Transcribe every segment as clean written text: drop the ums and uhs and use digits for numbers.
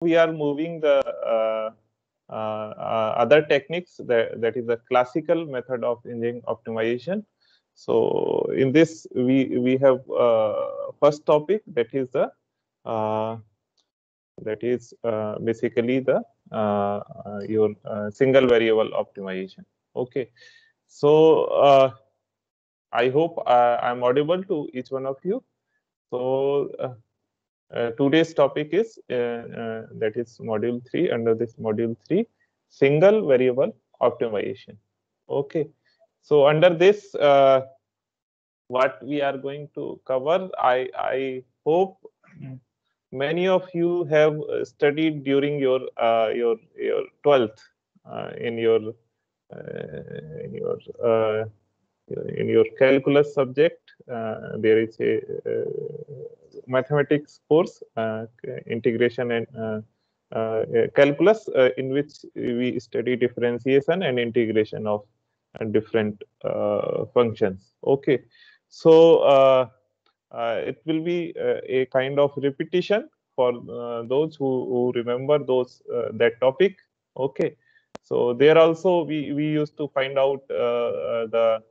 we are moving the other techniques, that is the classical method of engine optimization. So in this we have first topic, that is the basically the your single variable optimization. Okay, so I hope I'm audible to each one of you. So today's topic is that is module 3. Under this module 3, single variable optimization. Okay, so under this what we are going to cover, I hope many of you have studied during your 12th in your uh, in your uh, in your calculus subject. There is a mathematics course, integration and calculus, in which we study differentiation and integration of different functions. Okay, so it will be a kind of repetition for those who remember those that topic. Okay, so there also we used to find out the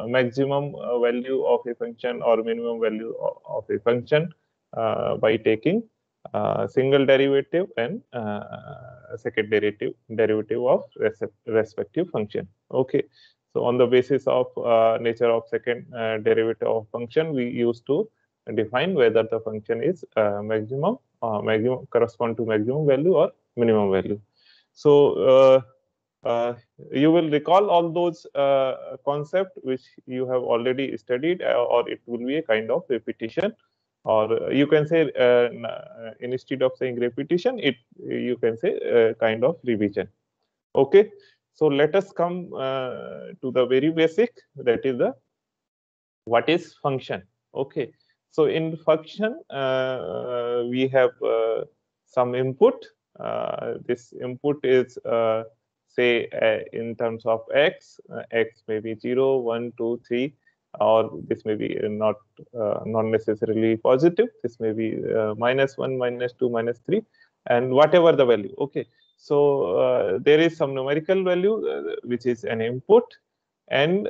maximum value of a function or minimum value of a function by taking single derivative and second derivative of respective function. Okay, so on the basis of nature of second derivative of function, we used to define whether the function is maximum correspond to maximum value or minimum value. So you will recall all those concepts which you have already studied, or it will be a kind of repetition, or you can say instead of saying repetition, you can say kind of revision. Okay, so let us come to the very basic, that is the what is function. Okay, so in function we have some input. This input is say in terms of x. X may be 0, 1, 2, 3, or this may be not necessarily positive. This may be -1, -2, -3, and whatever the value. Okay, so there is some numerical value which is an input, and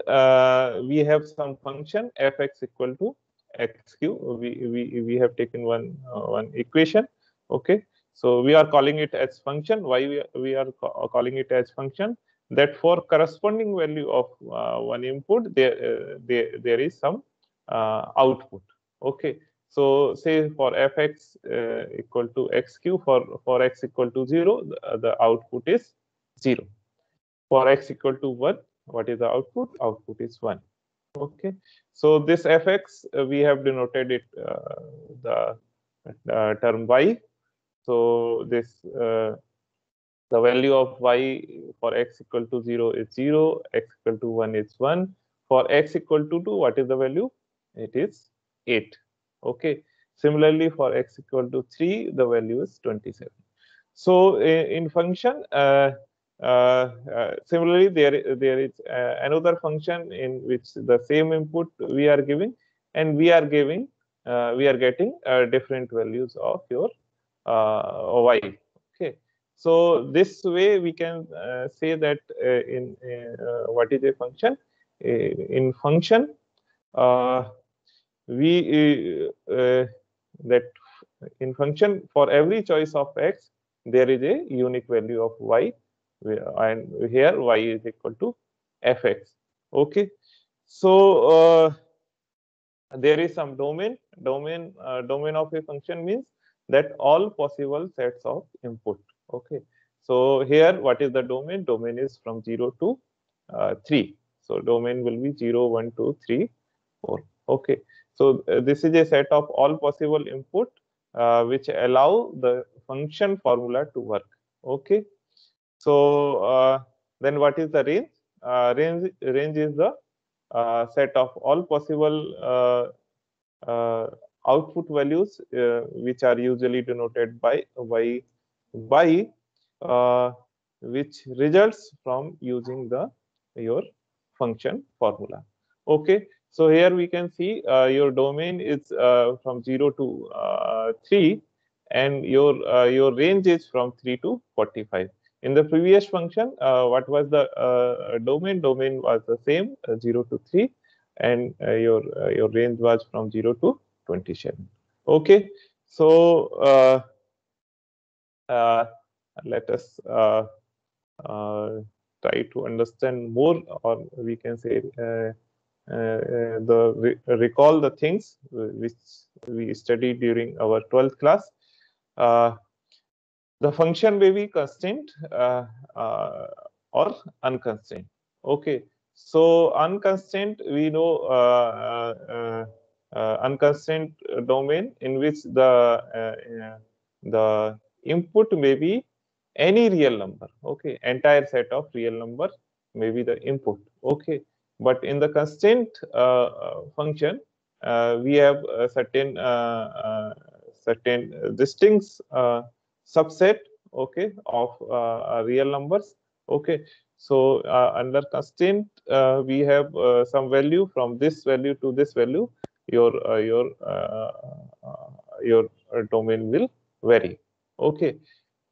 we have some function fx equal to x cube. We have taken one equation. Okay, so we are calling it as function. Why we are calling it as function? That for corresponding value of one input, there is some output. Okay, so say for fx equal to x cube, for x equal to 0, the output is 0. For x equal to 1, what is the output? Output is 1. Okay, so this fx we have denoted it the term y. So this the value of y for x equal to 0 is 0, x equal to 1 is 1. For x equal to 2, what is the value? It is 8. Okay, similarly for x equal to 3, the value is 27. So in function, similarly, there is another function in which the same input we are giving, and we are getting different values of your y. Okay, so this way we can say that in what is a function? In function, we that in function, for every choice of x, there is a unique value of y, and here y is equal to fx. Okay, so there is some domain of a function means that all possible sets of input. Okay, so here what is the domain is from 0 to 3. So domain will be 0, 1, 2, 3, 4. Okay, so this is a set of all possible input which allow the function formula to work. Okay, so then what is the range? Range is the set of all possible output values which are usually denoted by which results from using your function formula. Okay, so here we can see your domain is from 0 to 3, and your range is from 3 to 45. In the previous function, what was the domain? Domain was the same, 0 to 3, and your range was from 0 to 27. Okay, so let us try to understand more, or we can say recall the things which we studied during our 12th class. The function may be constant or unconstrained. Okay, so unconstrained, we know unconstrained domain in which the input may be any real number. Okay, entire set of real number may be the input. Okay, but in the constraint function, we have certain distinct subset, okay, of real numbers. Okay, so under constraint, we have some value from this value to this value. Your domain will vary. Okay,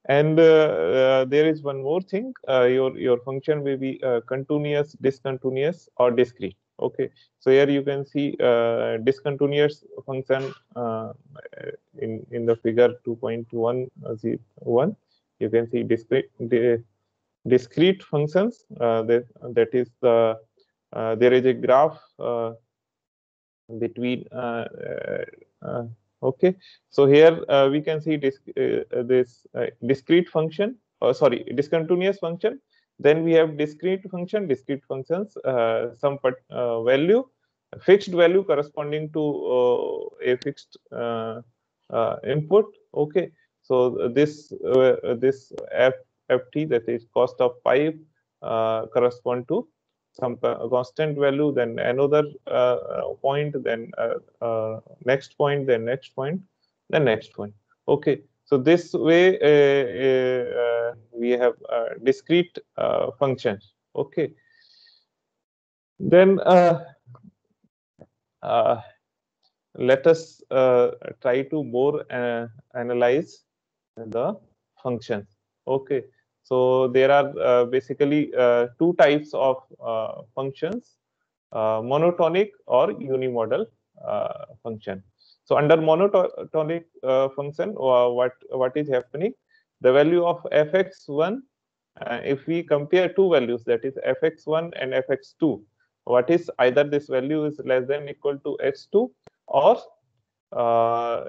and there is one more thing. Your function may be continuous, discontinuous, or discrete. Okay, so here you can see discontinuous function in the figure 2.101. You can see discrete functions. That is the there is a graph between okay, so here we can see this discrete function, sorry, discontinuous function. Then we have discrete functions, some value, fixed value corresponding to a fixed input. Okay, so this ft, that is cost of pipe, correspond to some constant value, then another point, then next point, then next point, then next point. Okay, so this way we have discrete functions. Okay, then let us try to more analyze the functions. Okay, so there are basically two types of functions, monotonic or unimodal function. So under monotonic function, what is happening? The value of fx1, if we compare two values, that is fx1 and fx2, what is either this value is less than equal to x2 or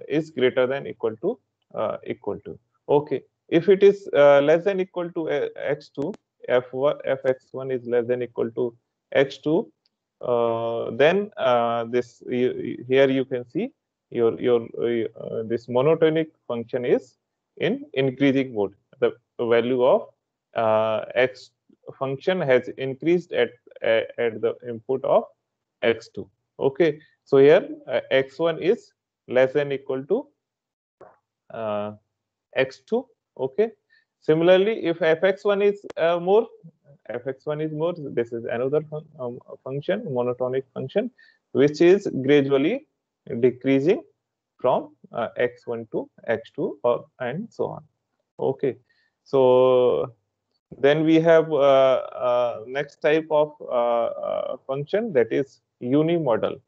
is greater than equal to okay, if it is less than equal to x2, fx1 is less than equal to x2, then here you can see your this monotonic function is in increasing mode. The value of x function has increased at the input of x2. Okay, so here x1 is less than equal to x2. Okay, similarly, if fx1 is more, this is another function, monotonic function, which is gradually decreasing from x1 to x2, or and so on. Okay, so then we have next type of function, that is unimodal.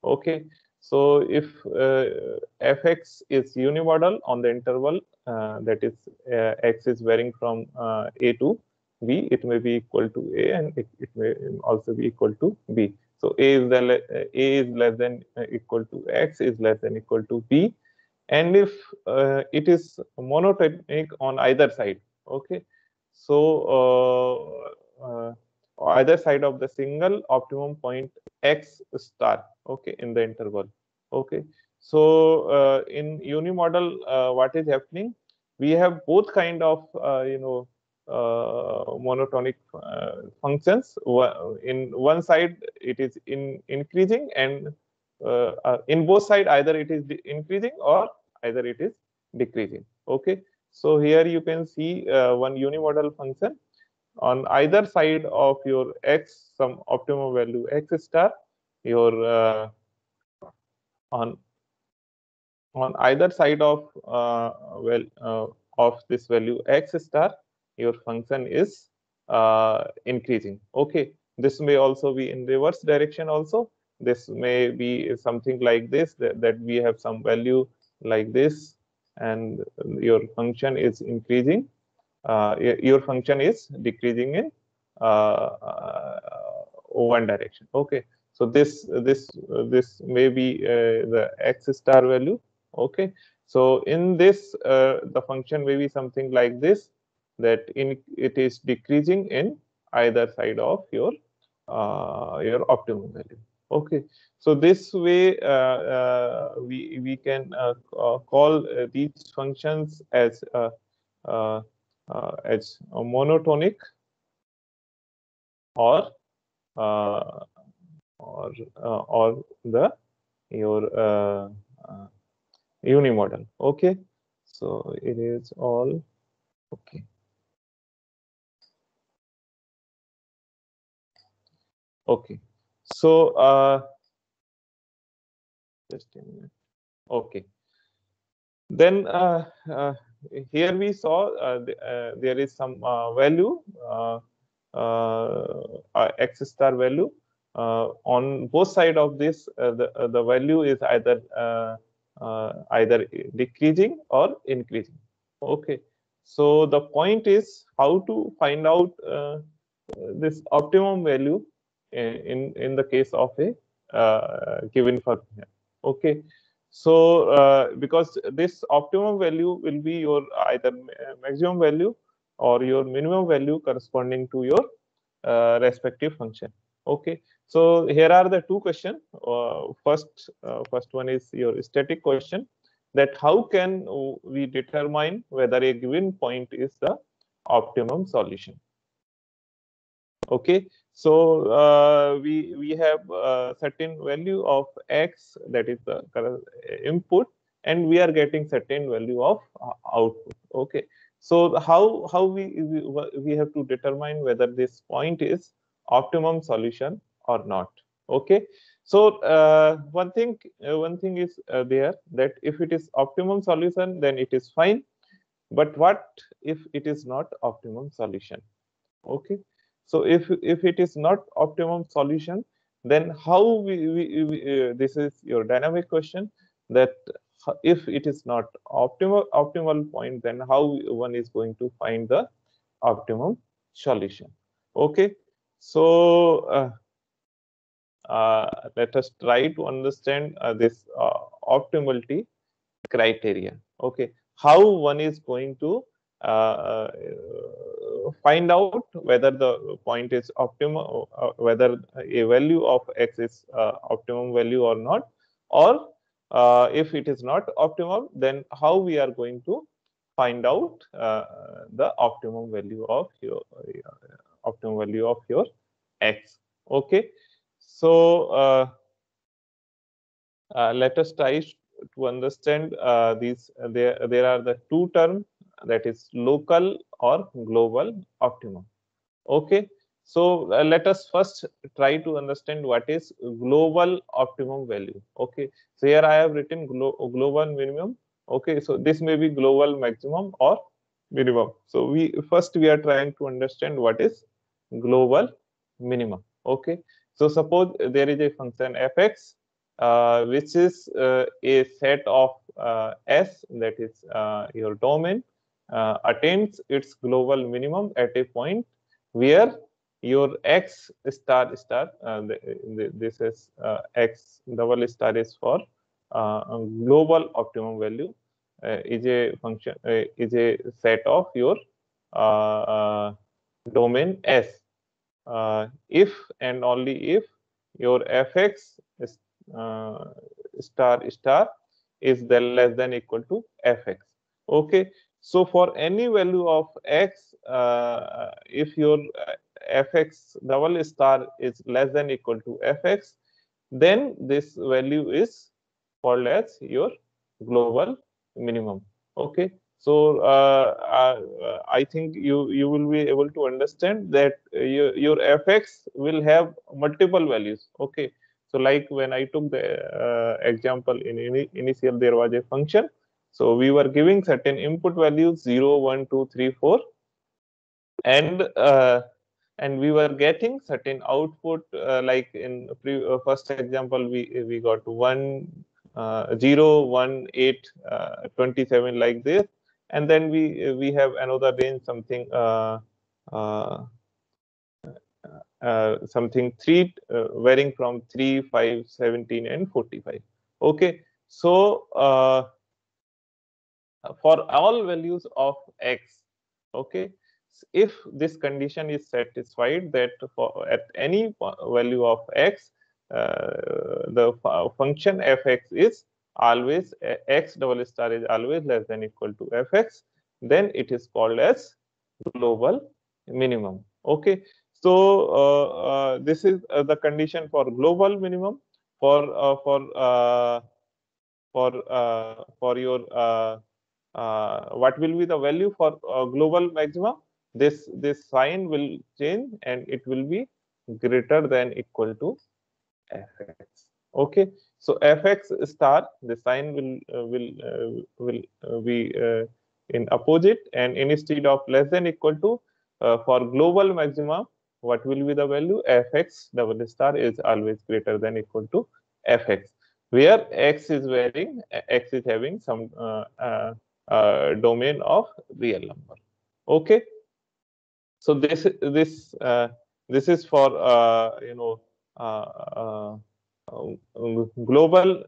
Okay, so if fx is unimodal on the interval, that is x is varying from a to b, it may be equal to a, and it may also be equal to b. So a is less than equal to x, is less than equal to b, and if it is monotonic on either side. Okay, so either side of the single optimum point x star, okay, in the interval. Okay, so in unimodal, what is happening? We have both kind of monotonic functions. In one side it is increasing, and in both side either it is increasing or either it is decreasing. Okay, so here you can see one unimodal function on either side of your x, some optimum value x star, your on on either side of of this value x star, your function is increasing. Okay, this may also be in reverse direction also. This may be something like this, that we have some value like this, and your function is increasing. Your function is decreasing in one direction. Okay, so this may be the x star value. Okay, so in this the function may be something like this, that it is decreasing in either side of your optimum value. Okay, so this way we can call these functions uh, as a monotonic or uh, or the your unimodal. Okay, so it is all okay. Okay, so just a minute. Okay, then here we saw there is some value x star value on both side of this. The value is either decreasing or increasing. Okay, so the point is how to find out this optimum value in the case of a given function. Okay, so because this optimum value will be your either maximum value or your minimum value corresponding to your respective function. Okay, so here are the two questions. First one is your static question, that how can we determine whether a given point is the optimum solution. Okay, so we have a certain value of x, that is the input, and we are getting certain value of output. Okay, so how we have to determine whether this point is optimum solution or not. Okay, so one thing is there, that if it is optimum solution, then it is fine. But what if it is not optimum solution? Okay, so if it is not optimum solution, then how this is your dynamic question, that if it is not optimal point, then how one is going to find the optimum solution. Okay, so let us try to understand this optimality criteria. Okay, how one is going to find out whether the point is optimal, whether a value of x is optimum value or not, or if it is not optimal, then how we are going to find out the optimum value of your x. Okay, so let us try to understand these. There are the two terms, that is local or global optimum. Okay, so let us first try to understand what is global optimum value. Okay, so here I have written global minimum. Okay, so this may be global maximum or minimum. So we are trying to understand what is global minimum. Okay, so suppose there is a function fx which is a set of S, that is your domain, attains its global minimum at a point where your x star star, this is x double star is for global optimum value, is a function, is a set of your domain S, if and only if your fx is star star is then less than equal to fx. Okay, so for any value of x, if your fx double star is less than equal to fx, then this value is called as your global minimum. Okay, so I think you will be able to understand that your fx will have multiple values. Okay, So like when I took the example in initial, there was a function. So we were giving certain input values 0, 1, 2, 3, 4, and we were getting certain output, like in first example we got 1, 0, 1, 8, 27, like this, and then we have another range, something uh, something 3, varying from 3, 5, 17, and 45. Okay, so for all values of x, okay, if this condition is satisfied, that for at any value of x, the function fx is always x double star is always less than equal to fx, then it is called as global minimum. Okay, so this is the condition for global minimum. For your what will be the value for global maximum? This sign will change and it will be greater than equal to fx. Okay, so fx star, the sign will be in opposite, and instead of less than equal to, for global maximum, what will be the value? Fx double star is always greater than equal to fx, where x is varying, x is having some domain of real number. Okay, so this is for uh, global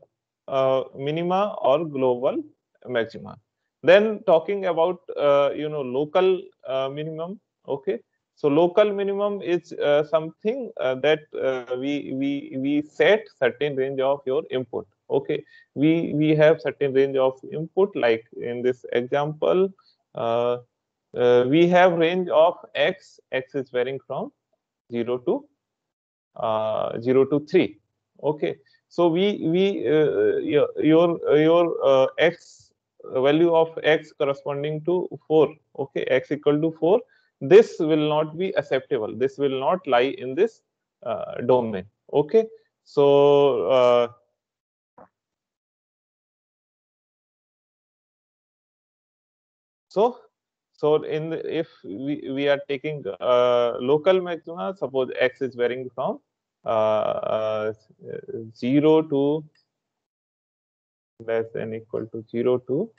minima or global maxima. Then talking about local minimum. Okay, so local minimum is something that we set certain range of your input. Okay, we have certain range of input, like in this example. We have range of x is varying from 0 to 3. Okay, so your x value of x corresponding to 4. Okay, x equal to 4, this will not be acceptable, this will not lie in this domain. Okay, so so in if we are taking local maxima, suppose x is varying from 0 to less than equal to 0 to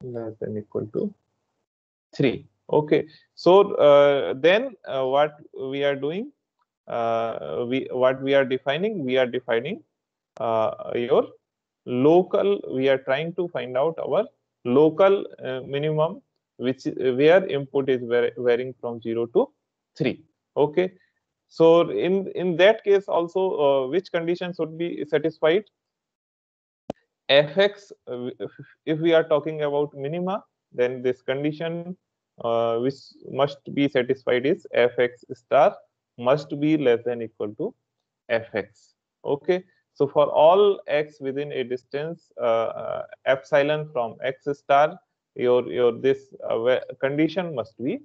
less than equal to 3. Okay, so then what we are doing, what we are defining, your local, we are trying to find out our local minimum, which where input is varying from 0 to 3. Okay, so in that case also, which condition should be satisfied? fx, if we are talking about minima, then this condition which must be satisfied is fx star must be less than equal to fx. Okay, so for all x within a distance epsilon from x star, your this condition must be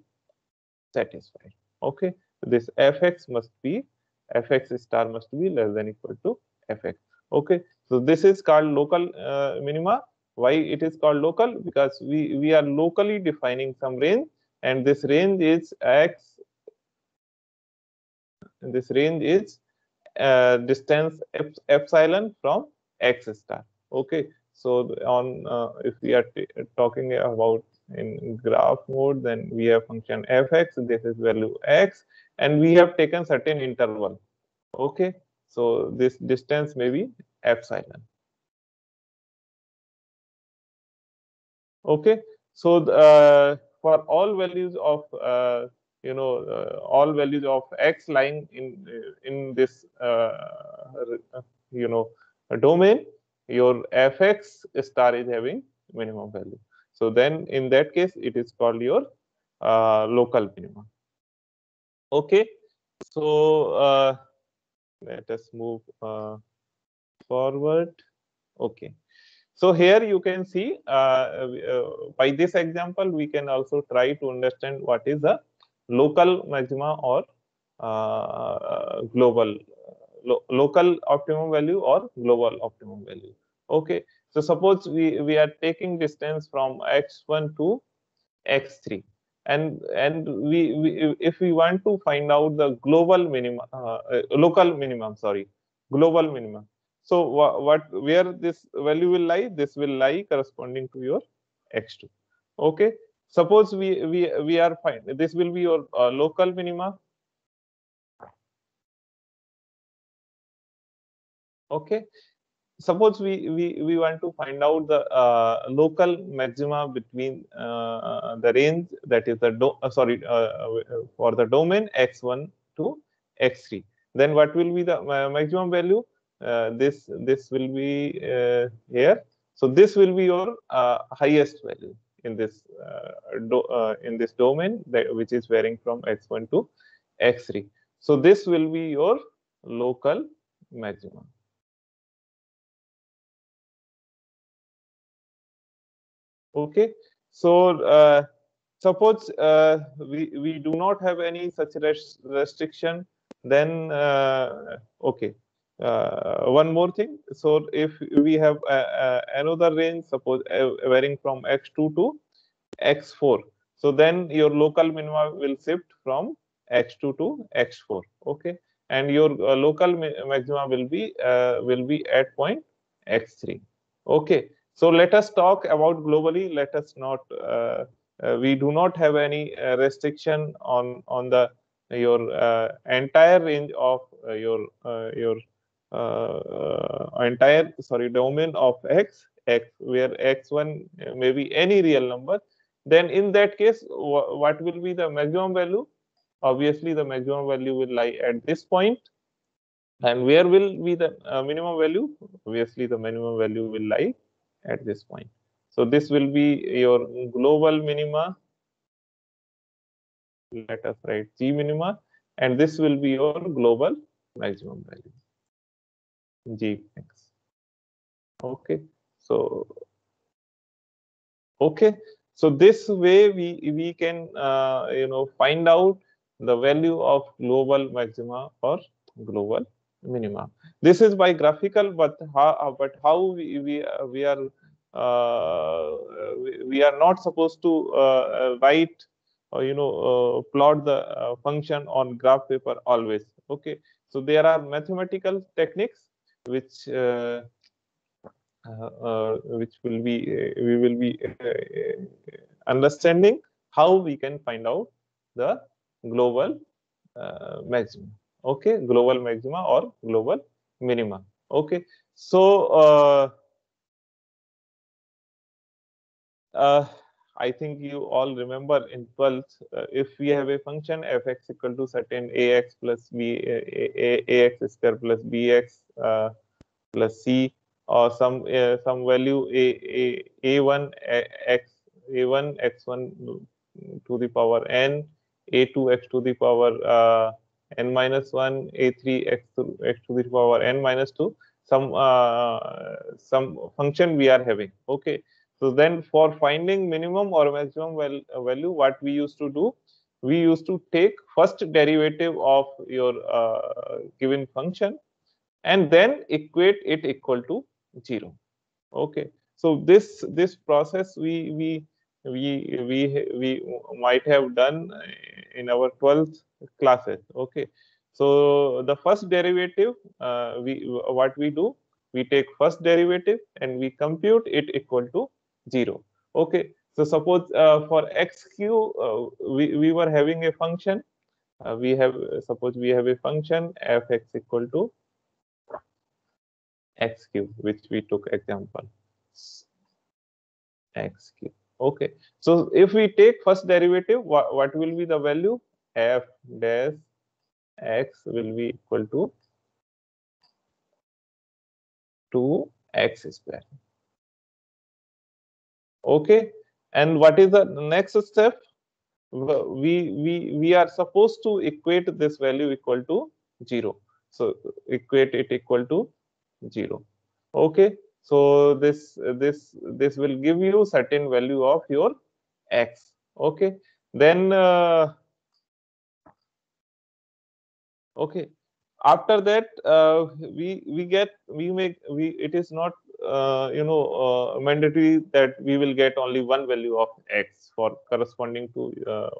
satisfied. Okay, this fx star must be less than equal to fx. Okay, so this is called local minima. Why it is called local? Because we are locally defining some range, and this range is x, and this range is distance epsilon from x star. Okay, so on if we are talking about in graph mode, then we have function fx, this is value x, and we have taken certain interval. Okay, so this distance may be epsilon. Okay, so for all values of all values of x lying in this domain, your fx star is having minimum value. So then in that case, it is called your local minimum. Okay, so let us move forward. Okay, so here you can see by this example, we can also try to understand what is the local maxima or global local optimum value or global optimum value. Okay, so suppose we are taking distance from x1 to x3, and we if we want to find out the global minimum, local minimum, sorry, global minimum. So what where this value will lie? This will lie corresponding to your x2. Okay, suppose we are fine. This will be your local minima. Okay, suppose we want to find out the local maxima between the range, that is the for the domain x1 to x3. Then what will be the maximum value? This will be here. So this will be your highest value in this in this domain, which is varying from x1 to x3. So this will be your local maximum. Okay, so suppose we do not have any such restriction, then okay. One more thing. So if we have another range, suppose varying from x2 to x4, so then your local minima will shift from x2 to x4. Okay, and your local maxima will be at point x3. Okay, so let us talk about globally. Let us not. We do not have any restriction on the your entire range of your entire, sorry, domain of x, where x1 may be any real number. Then in that case, what will be the maximum value? Obviously, the maximum value will lie at this point. And where will be the minimum value? Obviously, the minimum value will lie at this point. So this will be your global minima. Let us write G minima, and this will be your global maximum value, G max. Okay, so okay, so this way we can find out the value of global maxima or global minima. This is by graphical, but how we are we are not supposed to write or plot the function on graph paper always. Okay, so there are mathematical techniques which which will be we will be understanding how we can find out the global maxima. Okay, global maxima or global minima. Okay, so I think you all remember in 12th, if we have a function fx equal to certain ax plus b, ax square plus bx plus c, or some value a1 x, a1 x1 to the power n, a2 x to the power n minus 1, a3 x to the power n minus 2, some function we are having. Okay, so then for finding minimum or maximum value, what we used to do, we used to take first derivative of your given function and then equate it equal to 0. Okay, so this process we might have done in our 12th classes. Okay, so the first derivative, what we do, we take first derivative and we compute it equal to 0. Okay, so suppose for xq, we were having a function. Suppose we have a function fx equal to x cube, which we took example x cube. Okay, so if we take first derivative, what will be the value? F dash x will be equal to 2x square. Okay, and what is the next step? We are supposed to equate this value equal to 0. So equate it equal to 0. Okay, so this will give you certain value of your x. Okay, then okay, After that, it is not mandatory that we will get only one value of x for corresponding to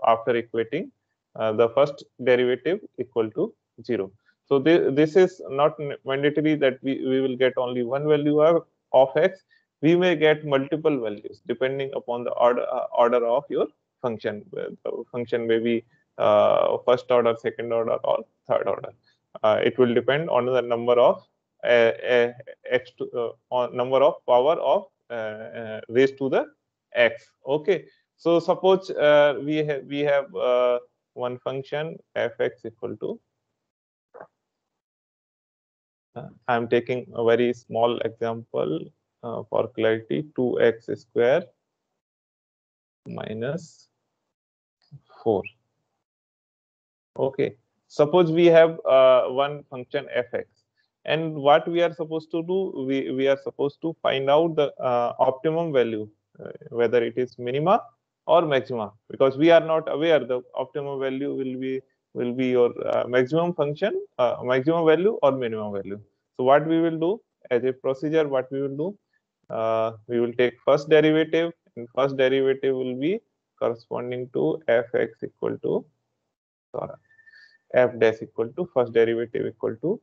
after equating the first derivative equal to 0. So this is not mandatory that we will get only one value of x. We may get multiple values depending upon the order of your function. The function may be first order, second order, or third order. It will depend on the number of x to on number of power of raised to the x. Okay, so suppose we have one function fx equal to I am taking a very small example for clarity, 2x square minus 4. Okay, suppose we have one function fx, and what we are supposed to do, we are supposed to find out the optimum value, whether it is minima or maxima, because we are not aware the optimum value will be your maximum function, maximum value or minimum value. So what we will do as a procedure, what we will do, we will take first derivative, and first derivative will be corresponding to fx equal to, sorry, f dash equal to first derivative equal to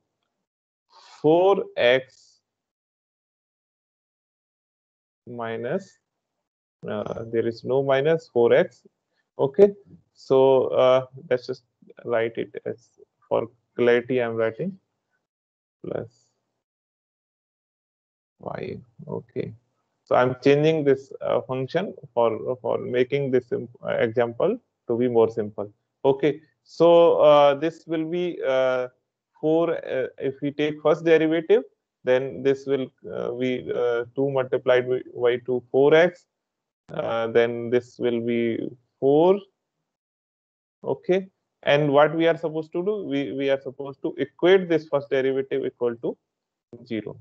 4x minus, there is no minus, 4x. Okay, so let's just write it as, for clarity I'm writing, plus y. Okay, so I'm changing this function for making this example to be more simple. Okay, so this will be 4. If we take first derivative, then this will be 2 multiplied by 2, 4x. Then this will be 4. Okay, and what we are supposed to do, we are supposed to equate this first derivative equal to 0.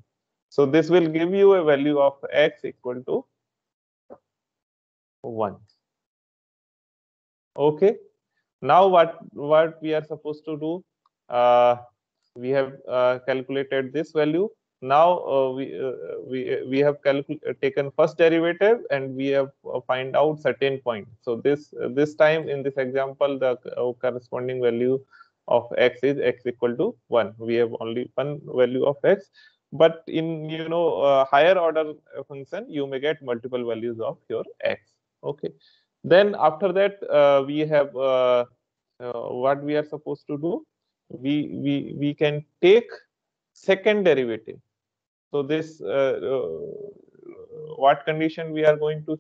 So this will give you a value of x equal to 1. Okay, now what we are supposed to do, we have calculated this value. Now we have taken first derivative, and we have find out certain point. So this time in this example, the corresponding value of x is x equal to 1. We have only one value of x, but in higher order function, you may get multiple values of your x. Okay, then after that we have what we are supposed to do, we can take second derivative. So this what condition we are going to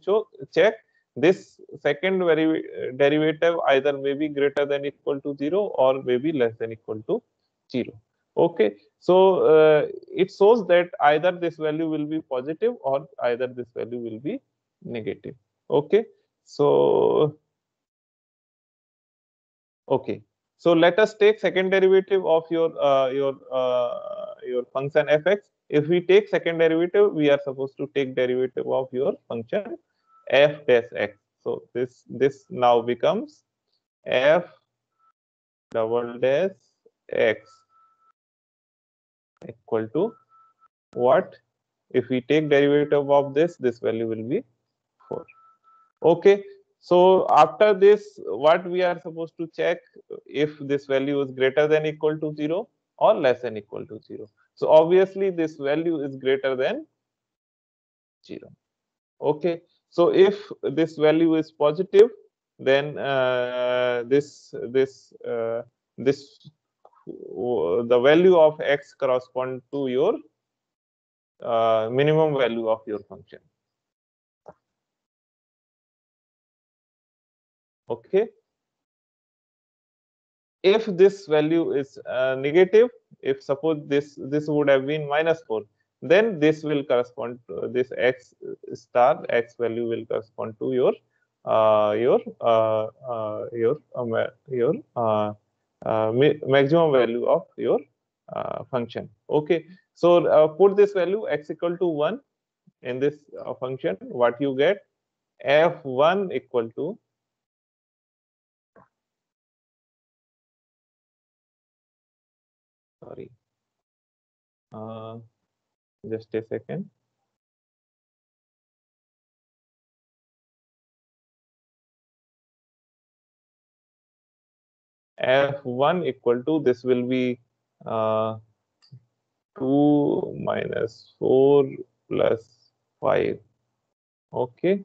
check, this second derivative either may be greater than equal to 0 or maybe less than equal to 0. Okay, so it shows that either this value will be positive or either this value will be negative. Okay, so okay, so let us take second derivative of your function fx. If we take second derivative, we are supposed to take derivative of your function f dash x. So this now becomes f double dash x equal to what? If we take derivative of this value will be 4. Okay, so after this, what we are supposed to check, if this value is greater than equal to 0 or less than equal to 0. So obviously this value is greater than 0. Okay, so if this value is positive, then the value of x correspond to your minimum value of your function. Okay, if this value is negative, if suppose this would have been -4, then this will correspond to this x star, x value will correspond to your maximum value of your function. Okay, so put this value x equal to 1 in this function. What you get, f1 equal to sorry, just a second. F1 equal to, this will be 2 minus 4 plus 5. Okay.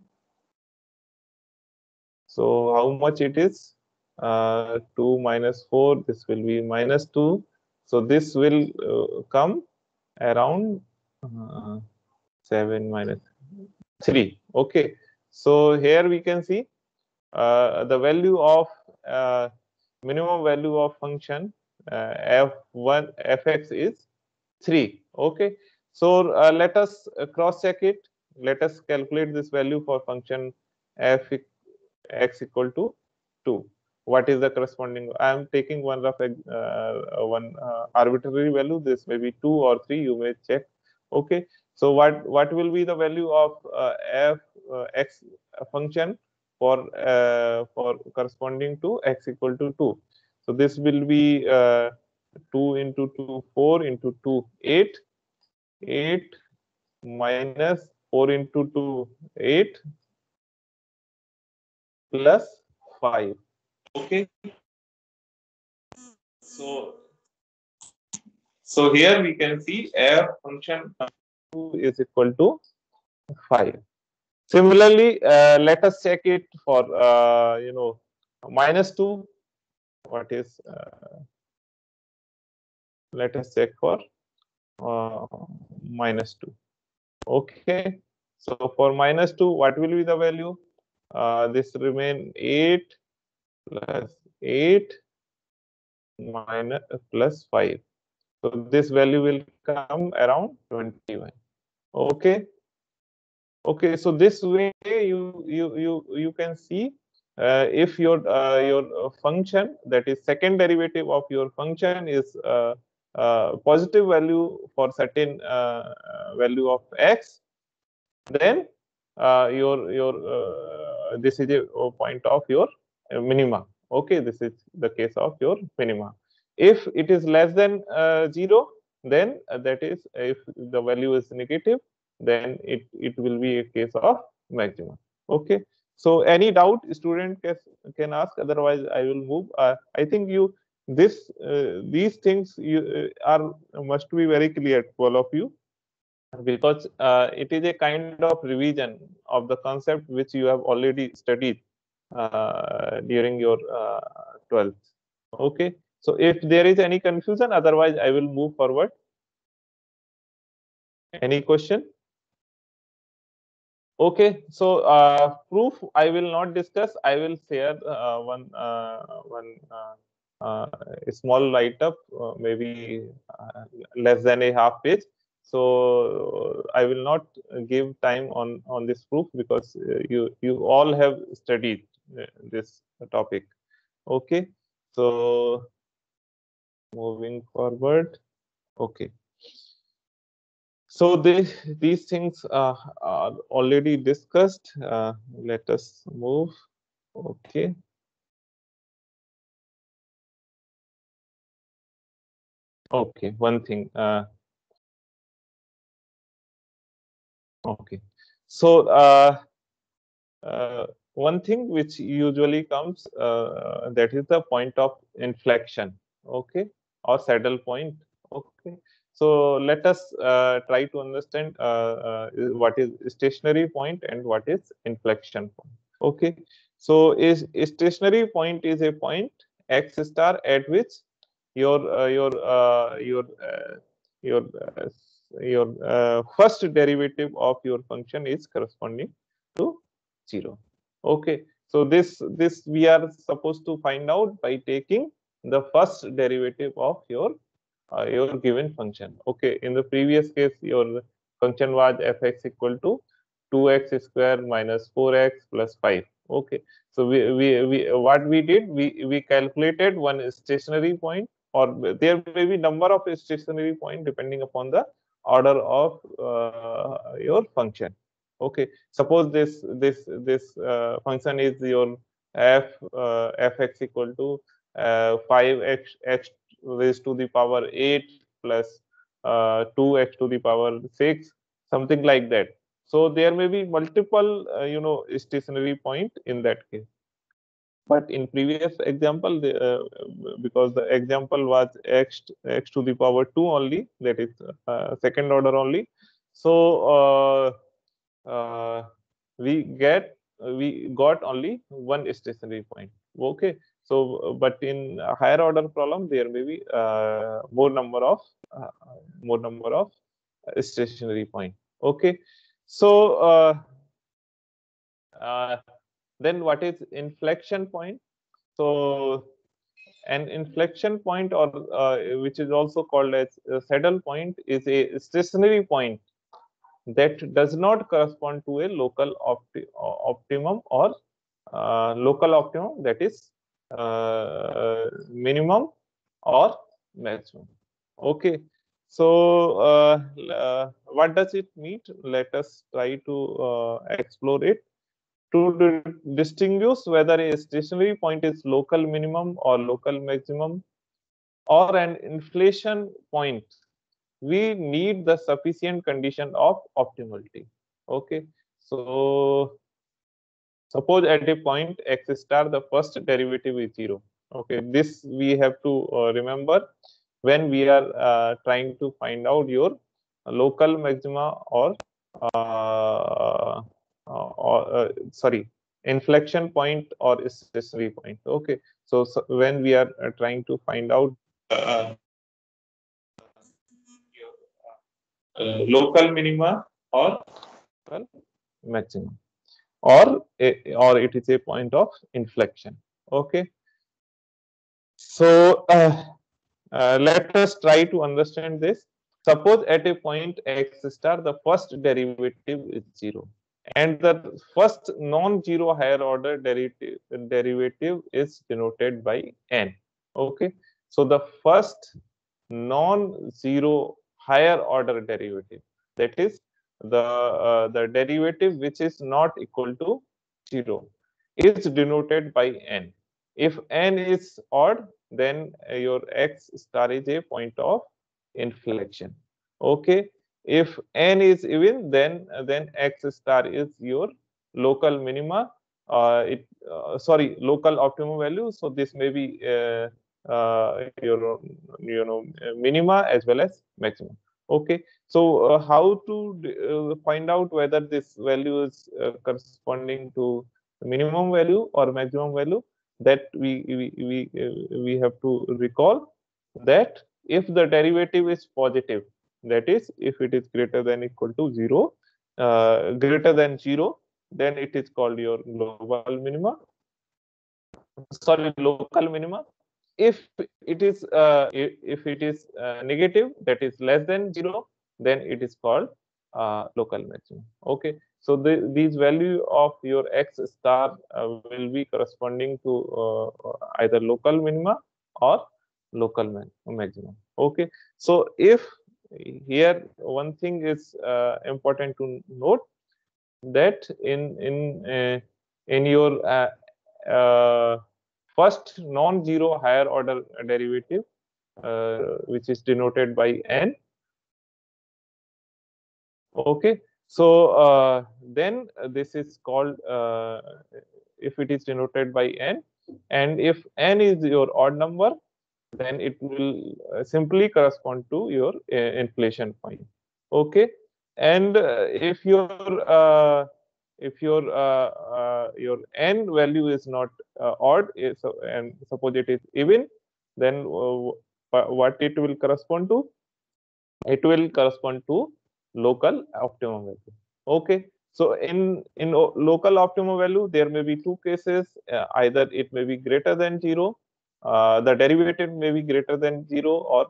So how much it is? 2 minus 4, this will be minus 2. So this will come around 7 minus 3. Okay. So here we can see the value of minimum value of function f1 fx is 3. Okay. So let us cross check it. Let us calculate this value for function f x equal to 2. What is the corresponding? I am taking one arbitrary value. This may be 2 or 3. You may check. Okay. So what will be the value of f x function for corresponding to x equal to 2? So this will be 2 into 2, 4 into 2, 8. 8 minus 4 into 2, 8 plus 5. Okay. So here we can see f function 2 is equal to 5. Similarly, let us check it for minus 2. What is let us check for minus 2. Okay. So for minus 2, what will be the value? This remain 8 plus 8 minus plus 5. So this value will come around 21. Okay. Okay. So this way you can see if your function, that is second derivative of your function, is positive value for certain value of x, then this is a point of your minima. Okay, this is the case of your minima. If it is less than 0, then that is, if the value is negative, then it will be a case of maximum. Okay. So any doubt student can ask, otherwise I will move. I think these things are must be very clear to all of you, because it is a kind of revision of the concept which you have already studied during your 12th. Okay. So if there is any confusion, otherwise I will move forward. Any question? Okay. So proof I will not discuss. I will share one small write up, maybe less than a half page. So I will not give time on this proof, because you all have studied this topic. Okay. So moving forward. Okay. So these things are already discussed. Let us move. Okay. Okay. One thing. Okay. So one thing which usually comes, that is the point of inflection. Okay, or saddle point. Okay. So let us try to understand what is stationary point and what is inflection point. Okay. So is stationary point is a point x star at which your your first derivative of your function is corresponding to 0. Okay. So this we are supposed to find out by taking the first derivative of your given function. Okay. In the previous case, your function was fx equal to 2x square minus 4x plus 5. Okay. So we what we did, we calculated one stationary point, or there may be number of stationary point depending upon the order of your function. Okay. Suppose this function is your fx equal to 5x raised to the power 8 plus 2x to the power 6, something like that. So there may be multiple stationary point in that case. But in previous example, because the example was x to the power 2 only, that is second order only. So we got only one stationary point. Okay. So, but in a higher order problem, there may be more number of stationary point. Okay. So then what is inflection point? So an inflection point, or which is also called as a saddle point, is a stationary point that does not correspond to a local optimum or local optimum, that is minimum or maximum. Okay. So what does it mean? Let us try to explore it. To distinguish whether a stationary point is local minimum or local maximum or an inflation point, we need the sufficient condition of optimality. Okay. So suppose at a point x star the first derivative is 0. Okay, this we have to remember when we are trying to find out your local maxima or sorry, inflection point or stationary point. Okay, so when we are trying to find out local minima or local maximum, or it is a point of inflection. Okay, so let us try to understand this. Suppose at a point x star the first derivative is 0 and the first non-zero higher order derivative is denoted by n. Okay, so the first non-zero higher order derivative, that is the derivative which is not equal to 0, is denoted by n. If n is odd, then your x star is a point of inflection. Okay, if n is even, then x star is your local minima. Sorry, local optimum value. So this may be your minima as well as maximum. Okay, so how to find out whether this value is corresponding to minimum value or maximum value? That we have to recall that if the derivative is positive, that is if it is greater than equal to 0, greater than 0, then it is called your global minima, sorry, local minima. If it is negative, that is less than 0, then it is called local maximum. Okay, so these value of your x star will be corresponding to either local minima or local maximum. Okay, so if here one thing is important to note, that in your first non-zero higher order derivative, which is denoted by n. Okay, so then this is called if it is denoted by n, and if n is your odd number, then it will simply correspond to your inflation point. Okay, and if your n value is not odd, so and suppose it is even, then what it will correspond to? It will correspond to local optimum value. Okay, so in local optimum value, there may be two cases. Either it may be greater than 0, the derivative may be greater than 0, or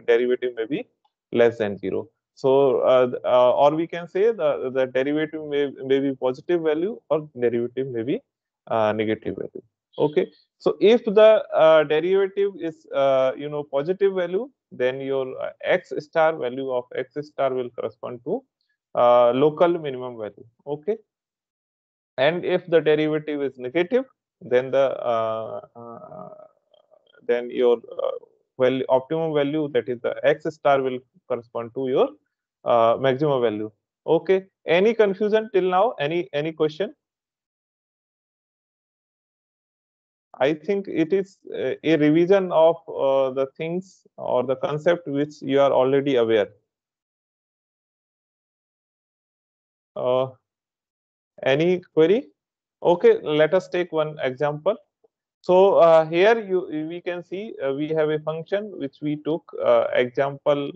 derivative may be less than 0. So or we can say the derivative may be positive value, or derivative may be negative value. Okay, so if the derivative is positive value, then your x star value of x star will correspond to local minimum value. Okay, and if the derivative is negative, then the then your optimum value, that is the x star, will correspond to your maximum value. Okay, any confusion till now? Any question? I think it is a revision of the things or the concept which you are already aware. Any query? Okay, let us take one example. So here we can see we have a function which we took example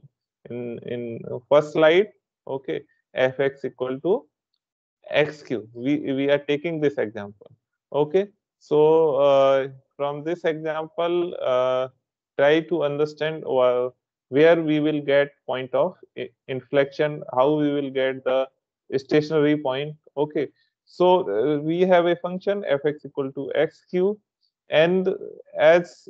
in first slide. Okay, fx equal to xq. We are taking this example. Okay, so from this example, try to understand where we will get point of inflection, how we will get the stationary point. Okay, so we have a function fx equal to xq, and as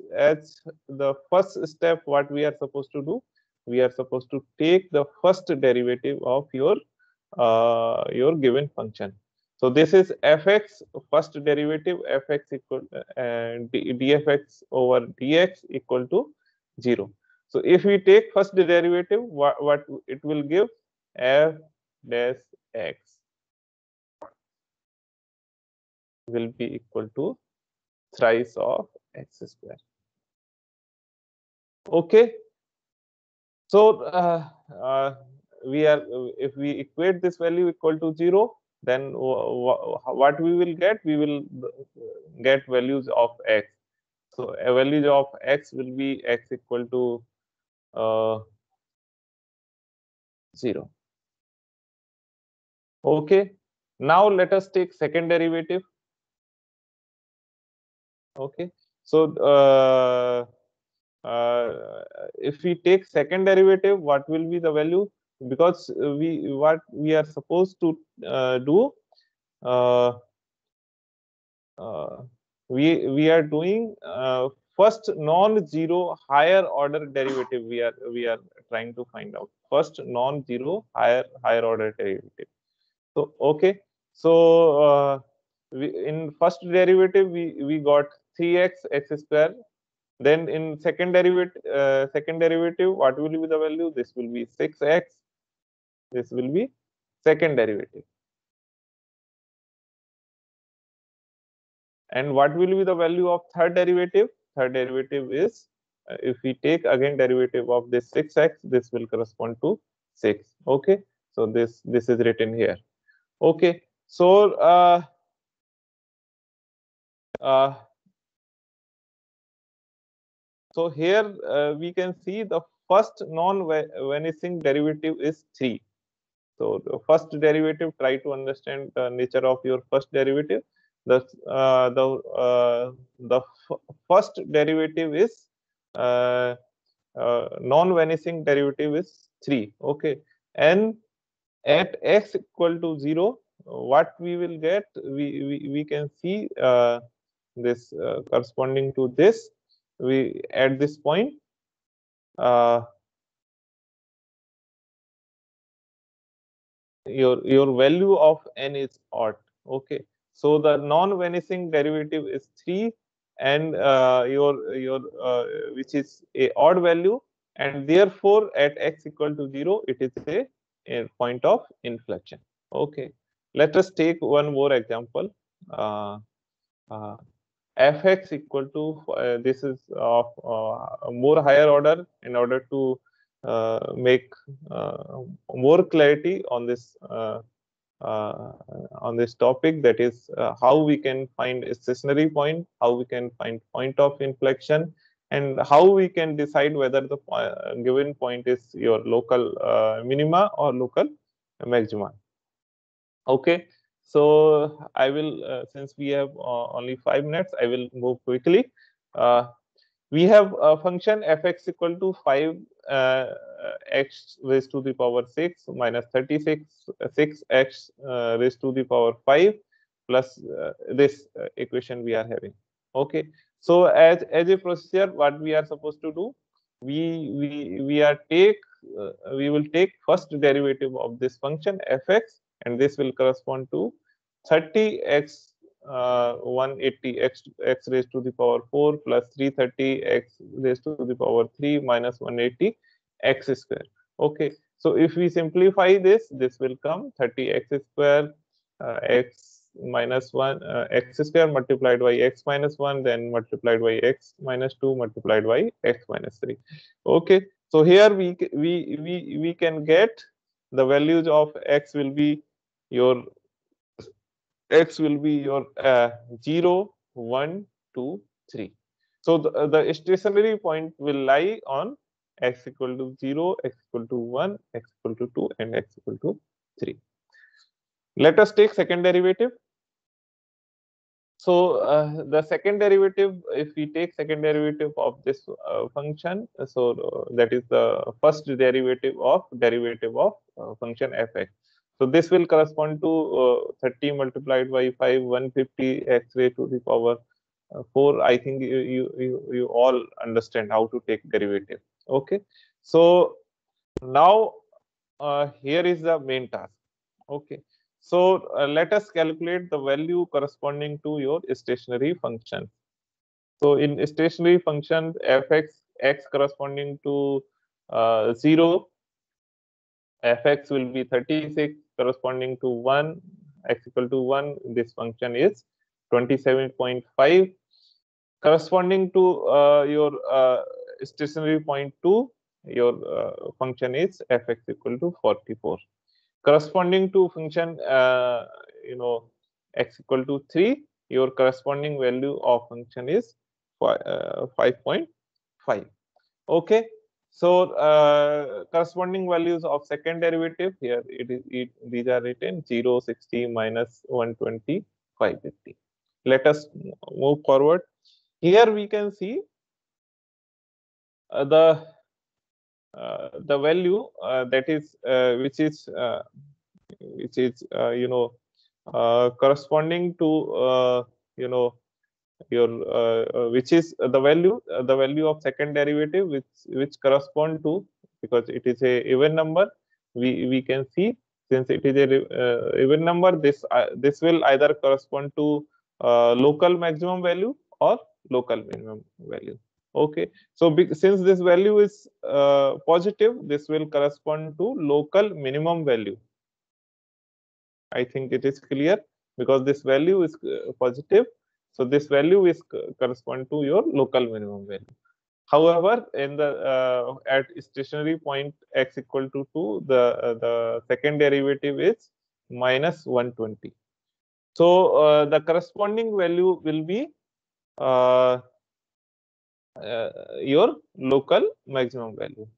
the first step, what we are supposed to do, we are supposed to take the first derivative of your given function. So this is fx, first derivative fx equal dfx over dx equal to 0. So if we take first derivative, what it will give, f dash x will be equal to thrice of x square. Okay, so we are, if we equate this value equal to 0, then what we will get? We will get values of x. So a value of x will be x equal to 0. Okay, now let us take second derivative. Okay, so if we take second derivative, what will be the value? Because what we are supposed to do, we are doing first non-zero higher order derivative. We are trying to find out first non-zero higher order derivative. So okay, so in first derivative we got 3x x square. Then in second derivative, what will be the value? This will be 6x. This will be second derivative. And what will be the value of third derivative? Third derivative is, if we take again derivative of this 6x, this will correspond to 6. Okay, so this is written here. Okay, so so here we can see the first non-vanishing derivative is 3. So the first derivative, try to understand the nature of your first derivative. The first derivative is non-vanishing derivative is 3. Okay, and at x equal to 0, what we will get? We can see this corresponding to this. We at this point. Your value of n is odd. Okay, so the non-vanishing derivative is 3, and your which is a odd value, and therefore at x equal to 0, it is a point of inflection. Okay, let us take one more example. Fx equal to this is of more higher order, in order to make more clarity on this topic, that is how we can find a stationary point, how we can find point of inflection, and how we can decide whether the given point is your local minima or local maxima. Okay, so I will, since we have only 5 minutes, I will move quickly. We have a function fx equal to 5 x raised to the power 6 minus 36 6x raised to the power 5 plus this equation we are having. Okay, so as a procedure, what we are supposed to do, we will take first derivative of this function fx, and this will correspond to 30x 180 x raised to the power 4 plus 330 x raised to the power 3 minus 180 x square. Okay, so if we simplify this, this will come 30 x square x minus 1 x square multiplied by x minus 1, then multiplied by x minus 2 multiplied by x minus 3. Okay, so here we can get the values of x will be your 0, 1, 2, 3. So the stationary point will lie on x equal to 0, x equal to 1, x equal to 2, and x equal to 3. Let us take second derivative. So the second derivative, if we take second derivative of this function, so that is the first derivative of function fx. So this will correspond to 30 multiplied by 5, 150 x raised to the power 4. I think you all understand how to take derivative. Okay, so now here is the main task. Okay, so let us calculate the value corresponding to your stationary function. So in stationary function fx x corresponding to 0, fx will be 36 corresponding to 1, x equal to 1. This function is 27.5 corresponding to your stationary point 2. Your function is fx equal to 44. Corresponding to function x equal to 3, your corresponding value of function is 5.5. Okay, so corresponding values of second derivative, here these are written 0, 60 minus 120, 550. Let us move forward. Here we can see the value that is corresponding to your which is the value of second derivative which correspond to, because it is a even number, we can see, since it is a even number, this will either correspond to local maximum value or local minimum value. Okay, so since this value is positive, this will correspond to local minimum value. I think it is clear, because this value is positive, so this value is correspond to your local minimum value. However, in the at stationary point x equal to 2, the second derivative is minus 120. So the corresponding value will be your local maximum value.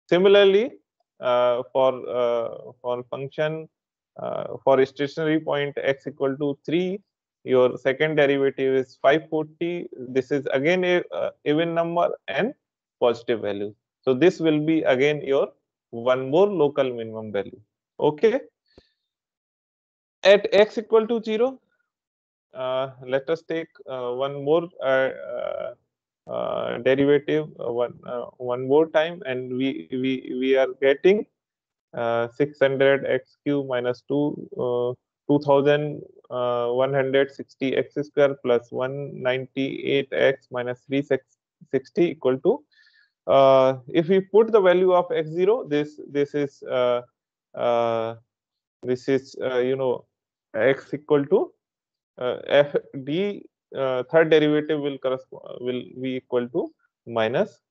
Similarly, for function for stationary point x equal to 3, your second derivative is 540. This is again a even number and positive value. So this will be again your one more local minimum value. Okay. At x equal to 0, let us take one more derivative one more time, and we are getting 600 x cube minus 2160 x square plus 198 x minus 360 equal to, if we put the value of x0, this is x equal to f d third derivative will be equal to minus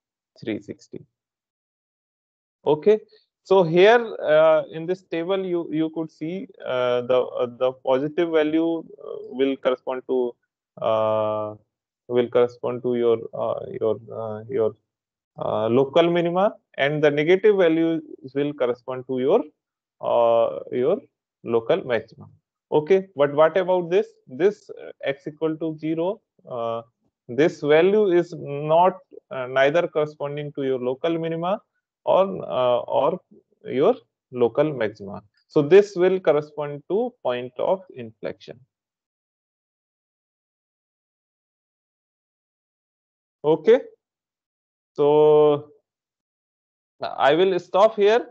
360. Okay, so here in this table you could see the positive value will correspond to your local minima, and the negative values will correspond to your local maximum. Okay, but what about this x equal to 0? This value is not neither corresponding to your local minima or your local maxima. So this will correspond to point of inflection. Okay, so I will stop here.